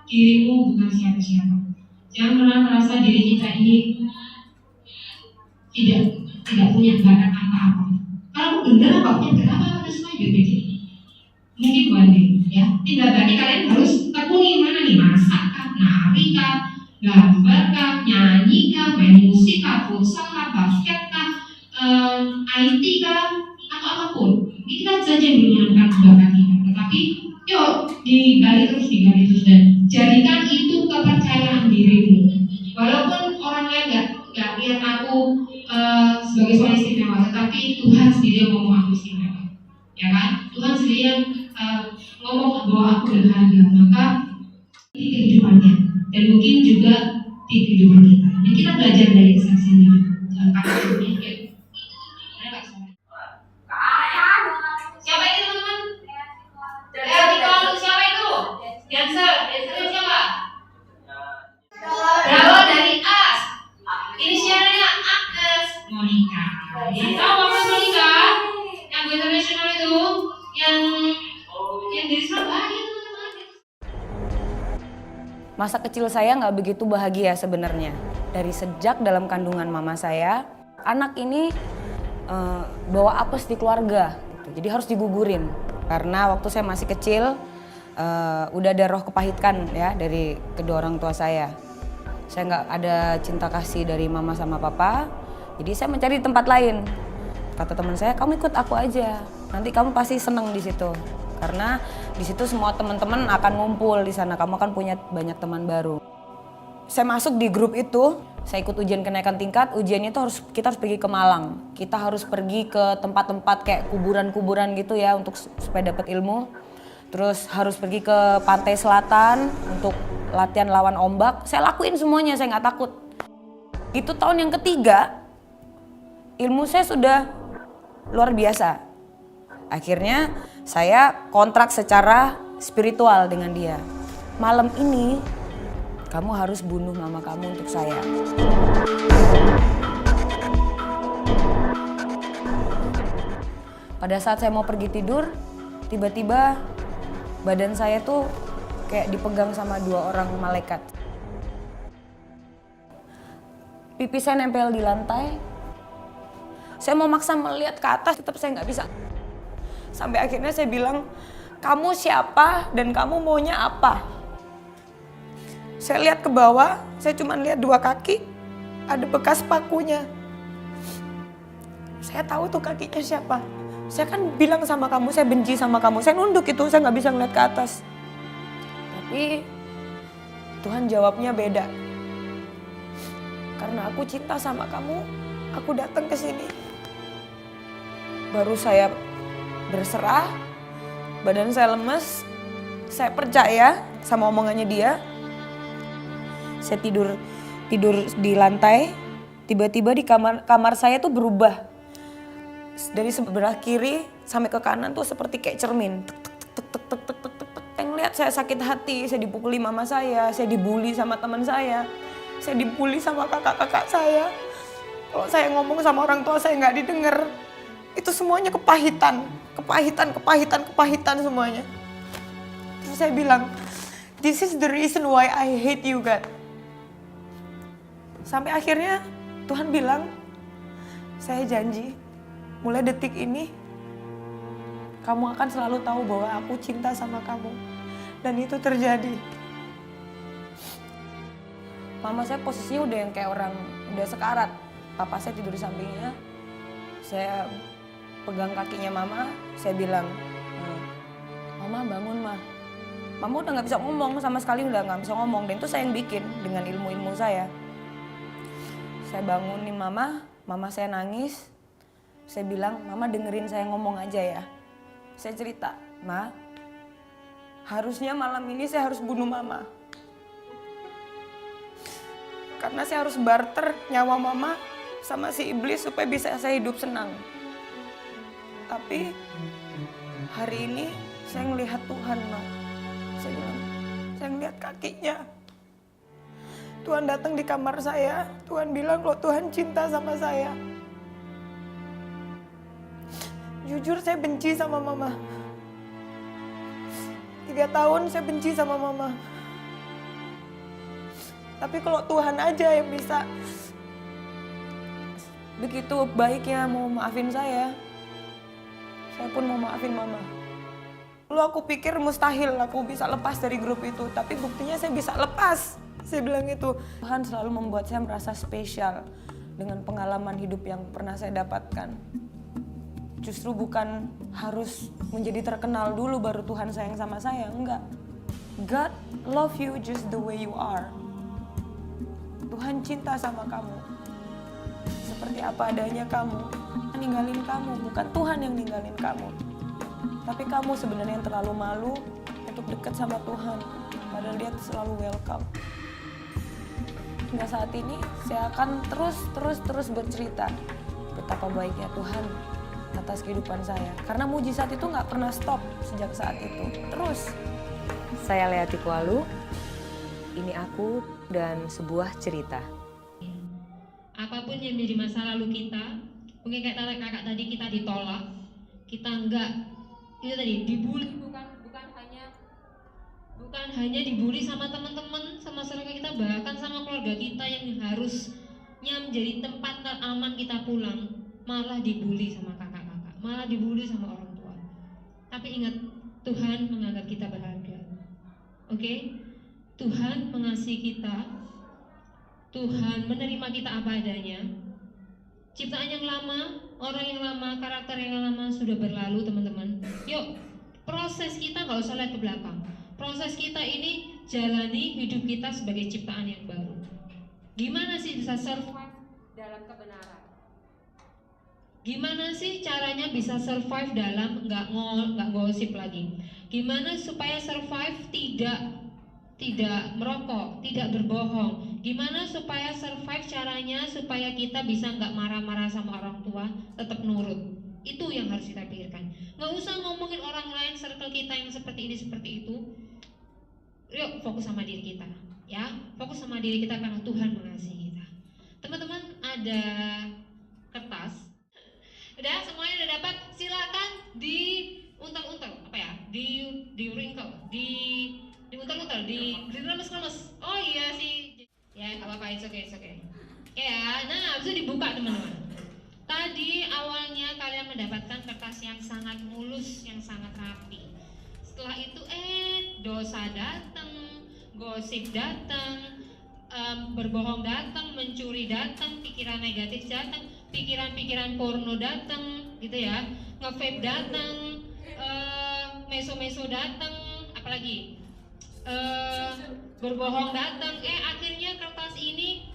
dirimu bukan siapa-siapa. Jangan pernah merasa diri kita ini tidak punya bakat apa-apa. Kalau benar apa punya bakat apa terus main BPD. Mungkin banding ya. Tidak berarti kalian harus tekuni mana nih, masak kah, nari kah, gambar kah, nyanyi kah, main musik kah, futsal kah, basket kah, IT kah, atau apapun. Kita saja yang menggunakan bakat kita. Tetapi yuk digali terus dan jadikan itu kepercayaan dirimu. Walaupun orang lain nggak lihat aku sebagai seorang istimewa, tetapi Tuhan sendiri yang ngomong aku istimewa, ya kan? Tuhan sendiri yang ngomong bahwa aku berharga, maka di kehidupannya dan mungkin juga di kehidupan kita. Dan kita belajar dari kesaksian hidup kakaknya. Siapa ini teman-teman? Dari siapa itu? Dancer siapa? Berawal dari As. Inisialnya Agnes Monica. Yang tahu apa Monica? Yang go internasional itu, yang dari Surabaya teman-teman. Masa kecil saya nggak begitu bahagia sebenarnya. Dari sejak dalam kandungan mama saya, anak ini bawa apes di keluarga. Gitu. Jadi harus digugurin. Karena waktu saya masih kecil, udah ada roh kepahitan ya dari kedua orang tua saya. Saya nggak ada cinta kasih dari mama sama papa, jadi saya mencari tempat lain. Kata teman saya, kamu ikut aku aja, nanti kamu pasti seneng di situ. Karena di situ semua teman-teman akan ngumpul di sana, kamu akan punya banyak teman baru. Saya masuk di grup itu, saya ikut ujian kenaikan tingkat. Ujiannya itu kita harus pergi ke Malang. Kita harus pergi ke tempat-tempat kayak kuburan-kuburan gitu ya untuk supaya dapat ilmu. Terus harus pergi ke pantai selatan untuk latihan lawan ombak. Saya lakuin semuanya, saya nggak takut. Itu tahun yang ketiga, ilmu saya sudah luar biasa. Akhirnya saya kontrak secara spiritual dengan dia. Malam ini kamu harus bunuh mama kamu untuk saya. Pada saat saya mau pergi tidur, tiba-tiba badan saya tuh kayak dipegang sama dua orang malaikat. Pipi saya nempel di lantai. Saya mau maksa melihat ke atas, tetap saya nggak bisa. Sampai akhirnya saya bilang, kamu siapa dan kamu maunya apa? Saya lihat ke bawah, saya cuma lihat dua kaki, ada bekas pakunya. Saya tahu tuh kakinya siapa. Saya kan bilang sama kamu, saya benci sama kamu. Saya nunduk itu, saya nggak bisa ngeliat ke atas. Tapi Tuhan jawabnya beda. Karena aku cinta sama kamu, aku datang ke sini. Baru saya berserah, badan saya lemes, saya percaya sama omongannya dia. Saya tidur di lantai, tiba-tiba di kamar saya tuh berubah. Dari sebelah kiri sampai ke kanan tuh seperti kayak cermin. Yang lihat saya sakit hati, saya dipukuli mama saya dibully sama teman saya dibully sama kakak-kakak saya. Kalau saya ngomong sama orang tua saya nggak didengar. Itu semuanya kepahitan semuanya. Terus saya bilang, this is the reason why I hate you God. Sampai akhirnya Tuhan bilang, saya janji mulai detik ini kamu akan selalu tahu bahwa aku cinta sama kamu. Dan itu terjadi. Mama saya posisinya udah yang kayak orang udah sekarat. Papa saya tidur di sampingnya. Saya pegang kakinya mama, saya bilang, Mama bangun Ma. Mama udah gak bisa ngomong, sama sekali udah gak bisa ngomong. Dan itu saya yang bikin dengan ilmu-ilmu saya. Saya bangunin mama saya nangis. Saya bilang, Mama dengerin saya ngomong aja ya. Saya cerita, Ma, harusnya malam ini saya harus bunuh Mama. Karena saya harus barter nyawa Mama sama si iblis supaya bisa saya hidup senang. Tapi hari ini saya ngelihat Tuhan, Ma. Saya bilang, saya ngelihat kakinya. Tuhan datang di kamar saya, Tuhan bilang kalau Tuhan cinta sama saya. Jujur saya benci sama Mama. 3 tahun saya benci sama Mama. Tapi kalau Tuhan aja yang bisa begitu baiknya mau maafin saya pun mau maafin mama. Lalu aku pikir mustahil aku bisa lepas dari grup itu, tapi buktinya saya bisa lepas. Saya bilang itu. Tuhan selalu membuat saya merasa spesial dengan pengalaman hidup yang pernah saya dapatkan. Justru bukan harus menjadi terkenal dulu baru Tuhan sayang sama saya, enggak. God love you just the way you are. Tuhan cinta sama kamu seperti apa adanya kamu. Ninggalin kamu, bukan Tuhan yang ninggalin kamu. Tapi kamu sebenarnya yang terlalu malu untuk dekat sama Tuhan, padahal dia selalu welcome. Hingga saat ini saya akan terus bercerita betapa baiknya Tuhan atas kehidupan saya. Karena mujizat itu nggak pernah stop sejak saat itu. Terus. Saya Lea Tikwalu, ini aku dan sebuah cerita. Apapun yang menjadi masa lalu kita, mungkin kayak kakak tadi kita ditolak, kita enggak itu tadi dibully, bukan hanya dibully sama teman-teman, sama saudara kita, bahkan sama keluarga kita yang harusnya menjadi tempat aman kita pulang, malah dibully sama kakak-kakak, malah dibully sama orang tua. Tapi ingat, Tuhan menganggap kita berharga. Oke? Tuhan mengasihi kita. Tuhan menerima kita apa adanya. Ciptaan yang lama, orang yang lama, karakter yang lama sudah berlalu, teman-teman. Yuk, proses kita nggak usah lihat ke belakang. Proses kita ini jalani hidup kita sebagai ciptaan yang baru. Gimana sih bisa survive dalam kebenaran? Gimana sih caranya bisa survive dalam nggak gosip lagi? Gimana supaya survive tidak merokok, tidak berbohong? Gimana supaya survive caranya supaya kita bisa nggak marah-marah sama orang tua, tetap nurut? Itu yang harus kita pikirkan. Nggak usah ngomongin orang lain, circle kita yang seperti ini, seperti itu. Yuk fokus sama diri kita, ya. Fokus sama diri kita karena Tuhan mengasihi kita. Teman-teman, ada kertas. Udah, semuanya udah dapat? Silakan diuntel-untel, apa ya? Di wrinkle, diuntel-untel, diremes-remes. Oh iya sih. Ya, apa-apa, it's okay. Ya, nah, habis itu dibuka, teman-teman. Tadi awalnya kalian mendapatkan kertas yang sangat mulus, yang sangat rapi. Setelah itu dosa datang, gosip datang, berbohong datang, mencuri datang, pikiran negatif datang, pikiran-pikiran porno datang, gitu ya, nge-vape datang, meso-meso datang, apalagi berbohong datang. Akhirnya kertas ini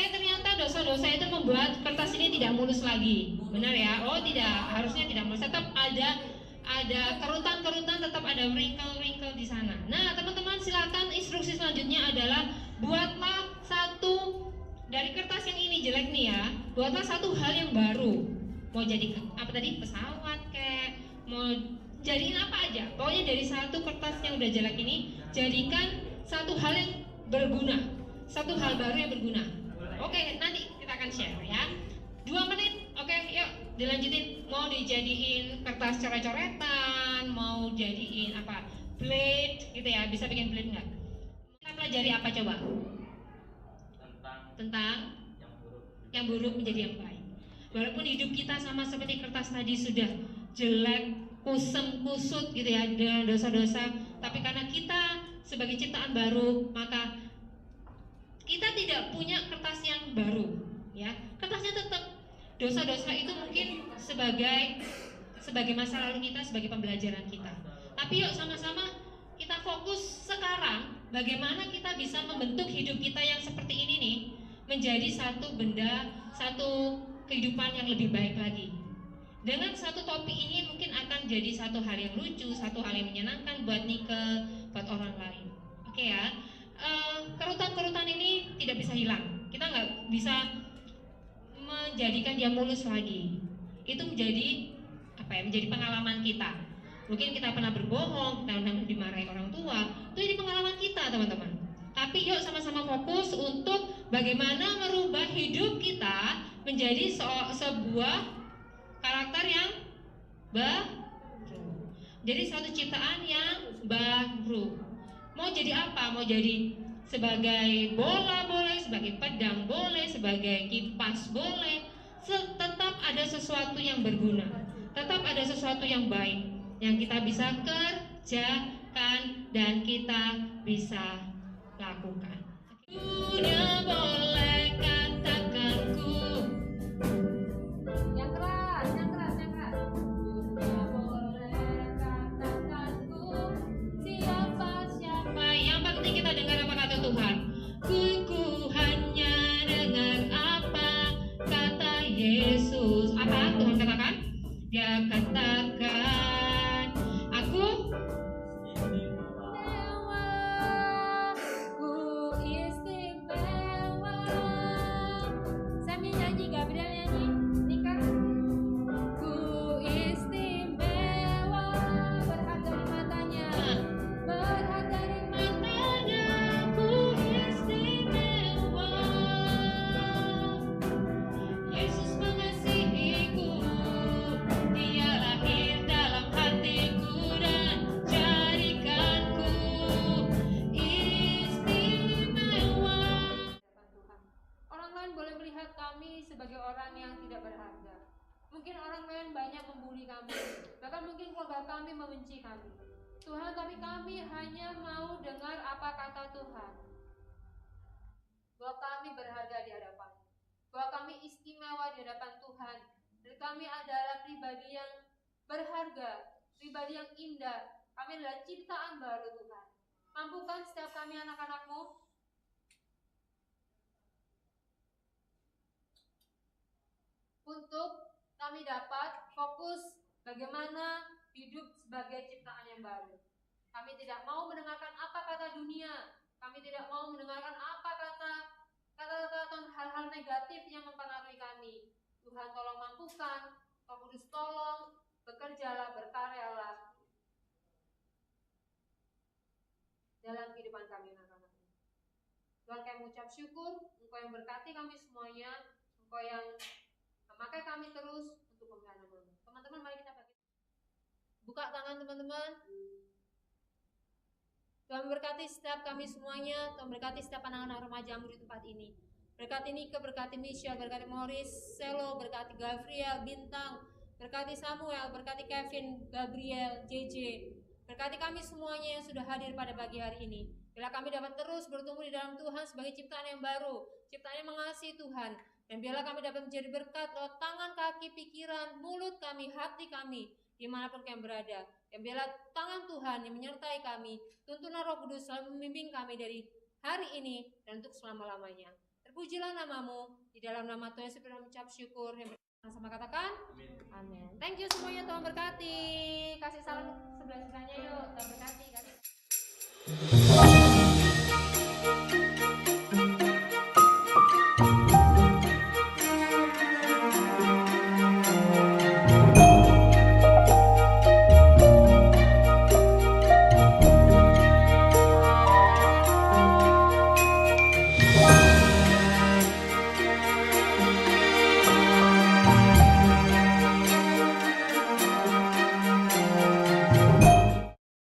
ternyata dosa-dosa itu membuat kertas ini tidak mulus lagi. Benar ya? Oh tidak, harusnya tidak mulus. Tetap ada kerutan-kerutan, tetap ada wrinkle-wrinkle di sana. Nah, teman-teman, silakan instruksi selanjutnya adalah buatlah satu dari kertas yang ini jelek nih ya. Buatlah satu hal yang baru. Mau jadi apa tadi? Pesawat kayak, mau jadiin apa aja. Pokoknya dari satu kertas yang udah jelek ini, jadikan satu hal yang berguna. Satu hal baru yang berguna. Oke, nanti kita akan share ya. 2 menit, oke, yuk dilanjutin. Mau dijadiin kertas coret-coretan, mau jadiin apa, blade gitu ya, bisa bikin blade nggak? Kita pelajari apa coba? Tentang yang buruk menjadi yang baik. Walaupun hidup kita sama seperti kertas tadi sudah jelek, kusem, kusut gitu ya, dengan dosa-dosa, tapi karena kita sebagai ciptaan baru, maka kita tidak punya kertas yang baru, ya. Kertasnya tetap, dosa-dosa itu mungkin sebagai masa lalu kita, sebagai pembelajaran kita. Tapi yuk sama-sama kita fokus sekarang bagaimana kita bisa membentuk hidup kita yang seperti ini nih menjadi satu benda, satu kehidupan yang lebih baik lagi. Dengan satu topik ini mungkin akan jadi satu hal yang lucu, satu hal yang menyenangkan buat Nike, buat orang lain. Oke ya. Kerutan-kerutan ini tidak bisa hilang. Kita nggak bisa menjadikan dia mulus lagi. Itu menjadi menjadi pengalaman kita. Mungkin kita pernah berbohong, kita pernah dimarahi orang tua. Itu jadi pengalaman kita, teman-teman. Tapi yuk sama-sama fokus untuk bagaimana merubah hidup kita menjadi sebuah karakter yang baru. Jadi suatu ciptaan yang baru. Mau jadi apa? Mau jadi sebagai bola boleh, sebagai pedang boleh, sebagai kipas boleh. Tetap ada sesuatu yang berguna, tetap ada sesuatu yang baik yang kita bisa kerjakan dan kita bisa lakukan. Dunia boleh katakanku. Yang keras, yang keras, yang keras. Dunia boleh katakanku. Siapa yang penting kita dengar apa kata Tuhan. Ku hanya dengar apa kata Yesus. Apa Tuhan katakan? Dia katakan, aku sebagai orang yang tidak berharga. Mungkin orang lain banyak membuli kami, bahkan mungkin keluarga kami membenci kami. Tuhan, tapi kami hanya mau dengar apa kata Tuhan. Bahwa kami berharga di hadapan, bahwa kami istimewa di hadapan Tuhan, dan kami adalah pribadi yang berharga, pribadi yang indah. Kami adalah ciptaan baru Tuhan. Mampukan setiap kami anak-anak-Mu untuk kami dapat fokus bagaimana hidup sebagai ciptaan yang baru. Kami tidak mau mendengarkan apa kata dunia. Kami tidak mau mendengarkan apa kata hal-hal negatif yang mempengaruhi kami. Tuhan tolong mampukan, Roh Kudus tolong bekerjalah, berkaryalah dalam kehidupan kami anak-anak. Tuhan, kami mengucap syukur, Engkau yang berkati kami semuanya, Engkau yang memakai kami terus untuk memuliakan nama-Mu. Teman-teman, mari kita bagi. Buka tangan teman-teman. Tuhan berkati setiap kami semuanya. Tuhan berkati setiap anak-anak remaja di tempat ini. Berkati Nika, berkati Michelle, berkati Morris, Selo, berkati Gabriel, Bintang, berkati Samuel, berkati Kevin, Gabriel, JJ. Berkati kami semuanya yang sudah hadir pada pagi hari ini. Bila kami dapat terus bertumbuh di dalam Tuhan sebagai ciptaan yang baru, ciptaan yang mengasihi Tuhan. Dan biarlah kami dapat menjadi berkat lewat tangan, kaki, pikiran, mulut kami, hati kami, dimanapun kami berada. Dan biarlah tangan Tuhan yang menyertai kami, tuntunan Roh Kudus selalu membimbing kami dari hari ini dan untuk selama-lamanya. Terpujilah nama-Mu, di dalam nama Tuhan Yesus kami mengucap syukur. Yang bersama katakan, amin. Thank you semuanya, Tuhan berkati. Kasih salam sebelah sebelahnya yuk, Tuhan berkati.